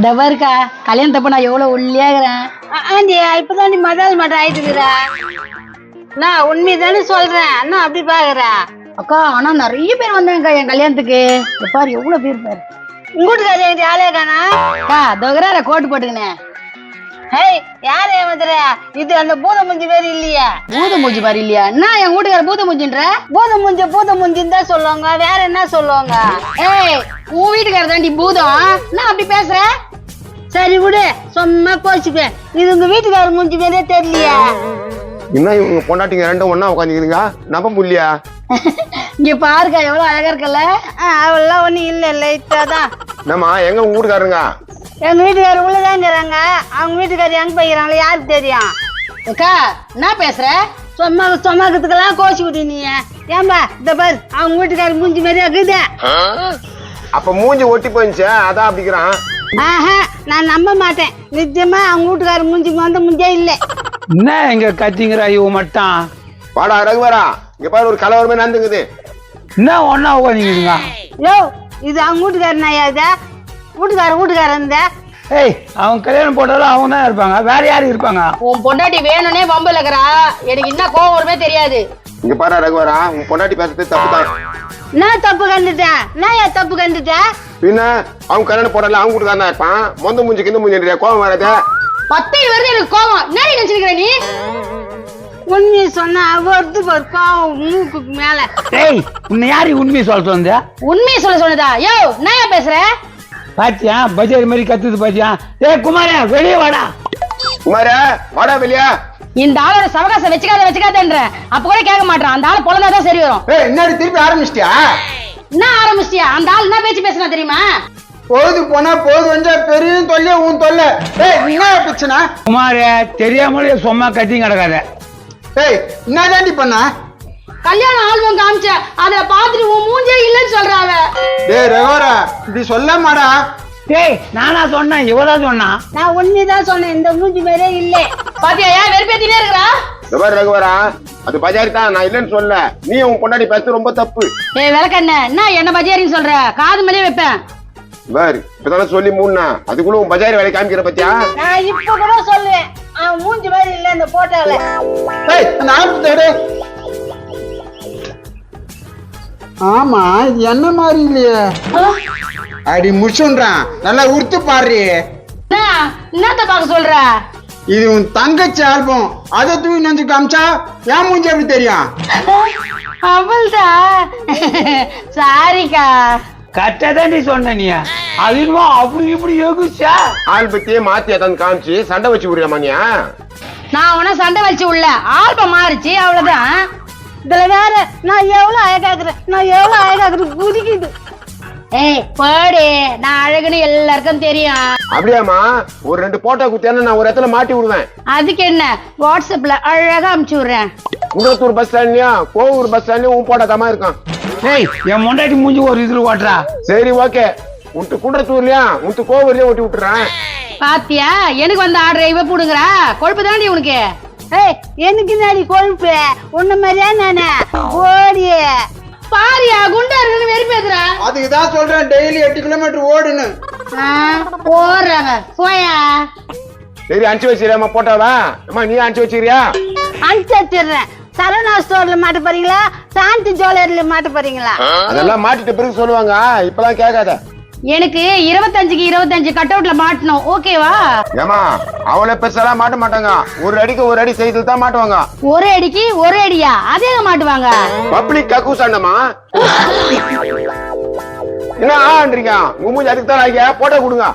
டவர்க்கா கல்யாணத்தப்ப நான் எவ்வளவு ஒல்லியாகிறேன். ஆண்டி இப்பதான் நீ மடால் மட்டும் ஆயிட்டுக்கிற. நான் உண்மைதானே சொல்றேன். அண்ணா அப்படி பாக்குற அக்கா. ஆனா நிறைய பேர் வந்தாங்கக்கா என் கல்யாணத்துக்கு. பாரு எவ்வளவு பேர் பாரு. உங்கூட்டுக்காரி என்கிட்ட ஆளே காணா. அக்கா தோகரா கோட்டு போட்டுக்கினேன். ஹேய் யாரு ஏமாத்துற? இது அந்த பூத மூஞ்சி வேறு இல்லையா? பூத மூஞ்சி பாரு இல்லையா? என்ன என் வீட்டுக்கார பூத மூஞ்சின்ற? பூத மூஞ்சின்னு தான் சொல்லுவாங்க, வேற என்ன சொல்லுவாங்க? ஏய் உன் வீட்டுக்கார தாண்டி பூதம். என்ன அப்படி பேசுற? சரி விடு, சும்மா கோச்சுப்பேன். இது உங்க வீட்டுக்கார மூஞ்சி வேறே தெரியலையா? என்ன இவங்க பொண்டாட்டிங்க ரெண்டும் ஒன்னா உட்காந்துக்கிறீங்க, நம்ப முடியலையா? இங்க பாருக்கா எவ்வளவு அழகா இருக்கல. அவெல்லாம் ஒண்ணும் இல்ல, லைட்டா தான். என்னம்மா எங்க உங்க வீட்டுக்காரருங்க? எங்க வீட்டுக்காரர் உள்ளதாங்கிறாங்க. அவங்க வீட்டுக்காரர் எங்க போய்க்கிறாங்களோ யாருக்கு தெரியும்? அக்கா என்ன பேசுற? சொன்னாக்கிறதுக்கெல்லாம் கோச்சு விட்டு நீ ஏன்பா இந்த பாரு அவங்க வீட்டுக்காரர் மூஞ்சி மாதிரியா இருக்குது. அப்ப மூஞ்சி ஒட்டி போயிருச்சு அதான் அப்படிக்கிறான். ஆஹா நான் நம்ப மாட்டேன். நிச்சயமா அவங்க வீட்டுக்காரர் மூஞ்சிக்கு வந்த மூஞ்சே இல்லை. என்ன இங்க கத்திங்கிற இவ மட்டும்? வாடா ரகுவரா, இங்க பாரு ஒரு கலவரமே நடந்துக்குது. என்ன ஒன்னா உட்காந்துங்க? யோ இது அவங்க வீட்டுக்காரர் நாயாதா? வீட்டுக்காரன் ஏய் அவன் கல்யாணம் போட்டாலும் அவங்க தான் இருப்பாங்க, வேற யாரும் இருப்பாங்க? உன் பொண்டாட்டி வேணும்னே பம்பு இருக்கிறா. எனக்கு என்ன கோவம் வருமே தெரியாது. இங்க பாரு ரகுவரா, உன் பொண்டாட்டி பேசுறது தப்புதான். நான் தப்பு கண்டுட்டேன். நான் ஏன் தப்பு கண்டுட்டேன்? பின்ன அவங்க கல்யாணம் போடல அவங்க வீட்டுக்காரன் தான் இருப்பான். மொந்த மூஞ்சிக்கு இந்த மூஞ்சி கோவம் வராது. பத்தையில் வருது எனக்கு கோவம். என்ன நினைச்சிருக்கிற நீ? உண்மையை சொன்னா வருது பாரு கோவம் மூக்குக்கு மேல. ஏய் உன்னை யாரு உண்மையை சொல்ல சொன்ன? உண்மையை சொன்னதா? யோ நான் பேசுற பாத்தியா பஜாரி மாதிரி கத்துது பாத்தியா? ஏய் குமாரே வெளியே வாடா. குமாரே வாடா வெளியா. இந்த ஆளோட சவகாசம் வச்சுக்காதன்ற. அப்ப கூட கேட்க மாட்டான். அந்த ஆள் பொழந்தாதான் சரி வரும். ஏய் என்னடி திருப்பி ஆரம்பிச்சிட்டியா? என்ன ஆரம்பிச்சிட்டியா? அந்த ஆள் என்ன பேச்சு பேசினா தெரியுமா? போது போனா போது வந்து பெரிய தொல்லை உன் தொல்லை. ஏய் என்ன பிரச்சனை? குமாரே தெரியாமலே சும்மா கத்தி கிடக்காத. ஏய் என்ன தாண்டி பண்ண? கல்யாண ஆல்பம் காமிச்ச அதுல பாத்துட்டு உன் மூஞ்சே இல்லன்னு சொல்றாவ. டேய் ரகோரா இப்படி சொல்ல மாடா. ஏய் நானா சொன்னேன், இவதான் சொன்னா. நான் உண்மைதான் சொன்னேன். இந்த மூஞ்சி மாதிரியே இல்லை. பாத்தியா ஏன் வெறுப்பேத்தினே இருக்கிறா? இந்த பாரு ரகுவரா, அது பஜாரி தான், நான் இல்லைன்னு சொல்ல. நீ உன் பொண்டாட்டி பேசுறது ரொம்ப தப்பு. ஏய் விளக்கண்ண என்ன பஜாரின்னு சொல்ற? காது மேலே வைப்பேன். பாரு இப்பதானே சொல்லி மூணா, அதுக்குள்ள உன் பஜாரி வேலை காமிக்கிற பத்தியா? நான் இப்ப கூட சொல்லுவேன் அவன் மூஞ்சி மாதிரி இல்ல இந்த போட்டோல. ஏய் நான் தேடு. ஆமா இது என்ன மாதிரி இல்லையே. அடி முசுன்றான், நல்லா உறுத்து பாரு. என்னத்த பாக்க சொல்ற? இது உன் தங்கச்சி ஆல்பம். அதை தூக்கி நெஞ்சு காமிச்சா என் மூஞ்சி எப்படி தெரியும்? அவள்தா. சாரிக்கா. கட்டதான் நீ சொன்ன நீ. அதுவா அப்படி இப்படி யோகிச்சா ஆல்பத்தையே மாத்தி அதான் காமிச்சு சண்டை வச்சு விடுறியாமானியா? நான் உன சண்டை வச்சு உள்ள ஆல்பம் மாறிச்சு அவ்வளவுதான். இதுல வேற நான் எவ்வளவு அழகாக்குறேன் குதிக்குது. ஏய் போடு, நான் அழகுன்னு எல்லாருக்கும் தெரியும். அப்படியாமா? ஒரு 2 போட்டோ குத்தியானு நான் ஒரு இடத்துல மாட்டி விடுவேன். அதுக்கு என்ன, வாட்ஸ்அப்ல அழகா அனுப்பிச்சு விடுறேன். குன்றத்தூர் பஸ் ஸ்டாண்ட்லயும் கோவூர் பஸ் ஸ்டாண்ட்லயும் உன் போட்டோ தமா இருக்கான். ஏய் என் முண்டாட்டி மூஞ்சி ஒரு இதுல ஓட்டுறா. சரி ஓகே, உன்ட்டு குன்றத்தூர்லயும் உன்ட்டு கோவூர்லயும் ஓட்டி விட்டுறேன். பாத்தியா எனக்கு வந்த ஆர்டர் இவ போடுங்கறா. கொழுப்பு தாண்டி உனக்கு. ஏய் எனக்கு நாடி கொழுப்பு உன்ன மாதிரியா நானே ஓடி பாரியா குண்டா இருக்குன்னு வெறுப்பேத்துறா. அதுக்குதான் சொல்றேன் டெய்லி 8 கிலோமீட்டர் ஓடுன்னு. போடுறாங்க போயா. சரி அனுப்பிச்சு வச்சிருமா போட்டோவா? அம்மா நீ அனுப்பிச்சு வச்சிருக்கியா? அனுப்பிச்சு வச்சிடுறேன். சரவணா ஸ்டோர்ல மாட்ட போறீங்களா, சாந்தி ஜுவல்லரில மாட்ட போறீங்களா? அதெல்லாம் மாட்டிட்ட பிறகு சொல்லுவாங்க, இப்பெல்லாம் கேட்காத. எனக்கு 25க்கு 25 கட் அவுட்ல மாட்டணும், ஓகேவா? ஏமா அவளை பெருசாலாம் மாட்ட மாட்டாங்க. ஒரு அடிக்கு ஒரு அடி செய்து தான் மாட்டுவாங்க. ஒரு அடிக்கு ஒரு அடியா? அதே மாட்டுவாங்க. பப்ளிக் கக்கூசாண்டமா என்ன ஆன்றீங்க? உங்க மூஞ்சி அதுக்கு தான் போட்டோ கொடுங்க.